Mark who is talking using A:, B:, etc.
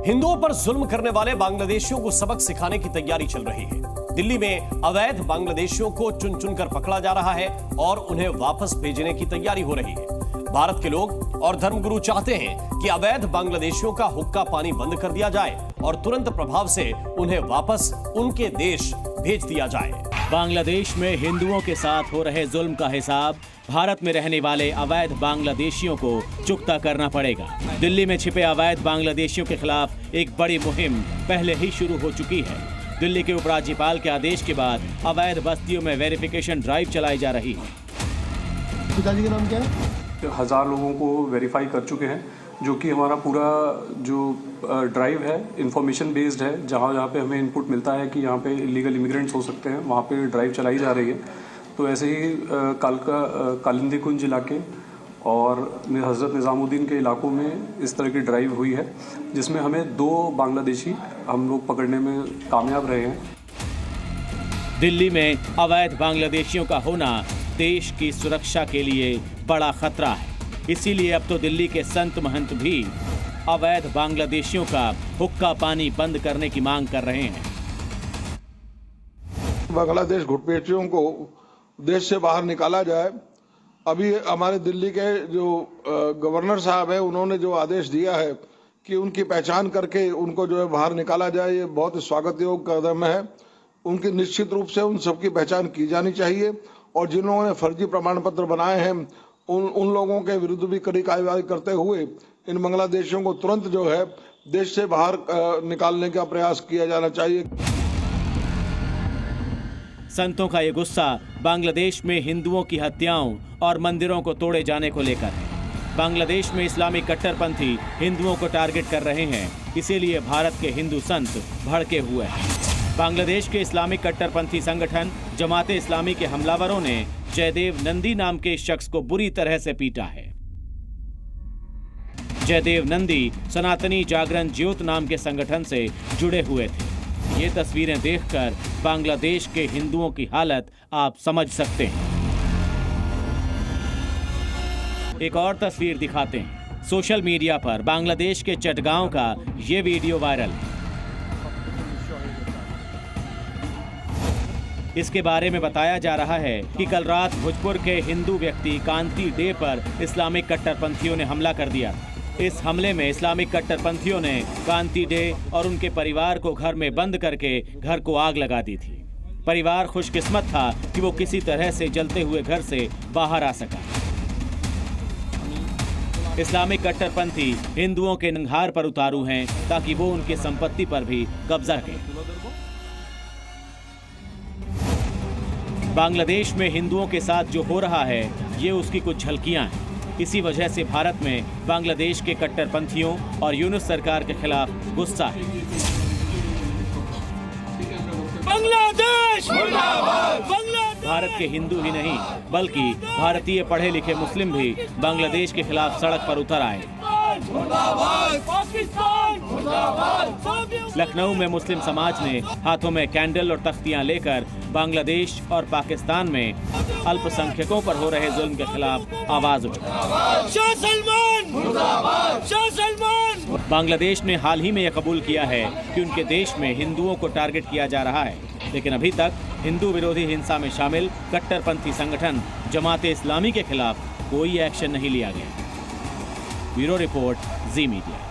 A: हिंदुओं पर जुल्म करने वाले बांग्लादेशियों को सबक सिखाने की तैयारी चल रही है। दिल्ली में अवैध बांग्लादेशियों को चुन चुनकर पकड़ा जा रहा है और उन्हें वापस भेजने की तैयारी हो रही है। भारत के लोग और धर्मगुरु चाहते हैं कि अवैध बांग्लादेशियों का हुक्का पानी बंद कर दिया जाए और तुरंत प्रभाव से उन्हें वापस उनके देश भेज दिया जाए।
B: बांग्लादेश में हिंदुओं के साथ हो रहे जुल्म का हिसाब भारत में रहने वाले अवैध बांग्लादेशियों को चुकता करना पड़ेगा। दिल्ली में छिपे अवैध बांग्लादेशियों के खिलाफ एक बड़ी मुहिम पहले ही शुरू हो चुकी है। दिल्ली के उपराज्यपाल के आदेश के बाद अवैध बस्तियों में वेरिफिकेशन ड्राइव चलाई जा रही है।
C: पिताजी का नाम क्या है?
D: 1000 लोगों को वेरीफाई कर चुके हैं, जो कि हमारा पूरा जो ड्राइव है इंफॉर्मेशन बेस्ड है। जहाँ जहाँ पे हमें इनपुट मिलता है कि यहाँ पे इलीगल इमिग्रेंट्स हो सकते हैं, वहाँ पे ड्राइव चलाई जा रही है। तो ऐसे ही कालिंदी कुंज इलाके और हज़रत निज़ामुद्दीन के इलाकों में इस तरह की ड्राइव हुई है, जिसमें हमें 2 बांग्लादेशी हम लोग पकड़ने में कामयाब रहे हैं।
B: दिल्ली में अवैध बांग्लादेशियों का होना देश की सुरक्षा के लिए बड़ा खतरा है। इसीलिए अब तो दिल्ली के संत महंत भी अवैध बांग्लादेशियों का हुक्का पानी बंद करने की मांग कर रहे हैं।
E: बांग्लादेश घुसपैठियों को देश से बाहर निकाला जाए। अभी हमारे दिल्ली के जो गवर्नर साहब हैं, उन्होंने जो आदेश दिया है कि उनकी पहचान करके उनको जो है बाहर निकाला जाए, ये बहुत स्वागत योग्य कदम है। उनकी निश्चित रूप से उन सबकी पहचान की जानी चाहिए और जिन्होंने फर्जी प्रमाण पत्र बनाए हैं उन लोगों के विरुद्ध भी कड़ी कार्रवाई करते हुए इन बांग्लादेशियों को तुरंत जो है देश से बाहर निकालने का प्रयास किया जाना चाहिए।
B: संतों का ये गुस्सा बांग्लादेश में हिंदुओं की हत्याओं और मंदिरों को तोड़े जाने को लेकर है। बांग्लादेश में इस्लामिक कट्टरपंथी हिंदुओं को टारगेट कर रहे हैं, इसीलिए भारत के हिंदू संत भड़के हुए हैं। बांग्लादेश के इस्लामिक कट्टरपंथी संगठन जमाते इस्लामी के हमलावरों ने जयदेव नंदी नाम के शख्स को बुरी तरह से पीटा है। जयदेव नंदी सनातनी जागरण ज्योत नाम के संगठन से जुड़े हुए थे। ये तस्वीरें देखकर बांग्लादेश के हिंदुओं की हालत आप समझ सकते हैं। एक और तस्वीर दिखाते हैं। सोशल मीडिया पर बांग्लादेश के चटगांव का ये वीडियो वायरल है। इसके बारे में बताया जा रहा है कि कल रात भोजपुर के हिंदू व्यक्ति कांति डे पर इस्लामिक कट्टरपंथियों ने हमला कर दिया। इस हमले में इस्लामिक कट्टरपंथियों ने कांति डे और उनके परिवार को घर में बंद करके घर को आग लगा दी थी। परिवार खुशकिस्मत था कि वो किसी तरह से जलते हुए घर से बाहर आ सका। इस्लामिक कट्टरपंथी हिंदुओं के नंहार पर उतारू हैं ताकि वो उनकी संपत्ति पर भी कब्जा करें। बांग्लादेश में हिंदुओं के साथ जो हो रहा है ये उसकी कुछ झलकियां हैं। इसी वजह से भारत में बांग्लादेश के कट्टरपंथियों और यूनुस सरकार के खिलाफ गुस्सा है। बांग्लादेश भारत के हिंदू ही नहीं बल्कि भारतीय पढ़े लिखे मुस्लिम भी बांग्लादेश के खिलाफ सड़क पर उतर आए। लखनऊ में मुस्लिम समाज ने हाथों में कैंडल और तख्तियां लेकर बांग्लादेश और पाकिस्तान में अल्पसंख्यकों पर हो रहे जुल्म के खिलाफ आवाज उठाई। बांग्लादेश ने हाल ही में यह कबूल किया है कि उनके देश में हिंदुओं को टारगेट किया जा रहा है, लेकिन अभी तक हिंदू विरोधी हिंसा में शामिल कट्टरपंथी संगठन जमाते इस्लामी के खिलाफ कोई एक्शन नहीं लिया गया। ब्यूरो रिपोर्ट, जी मीडिया।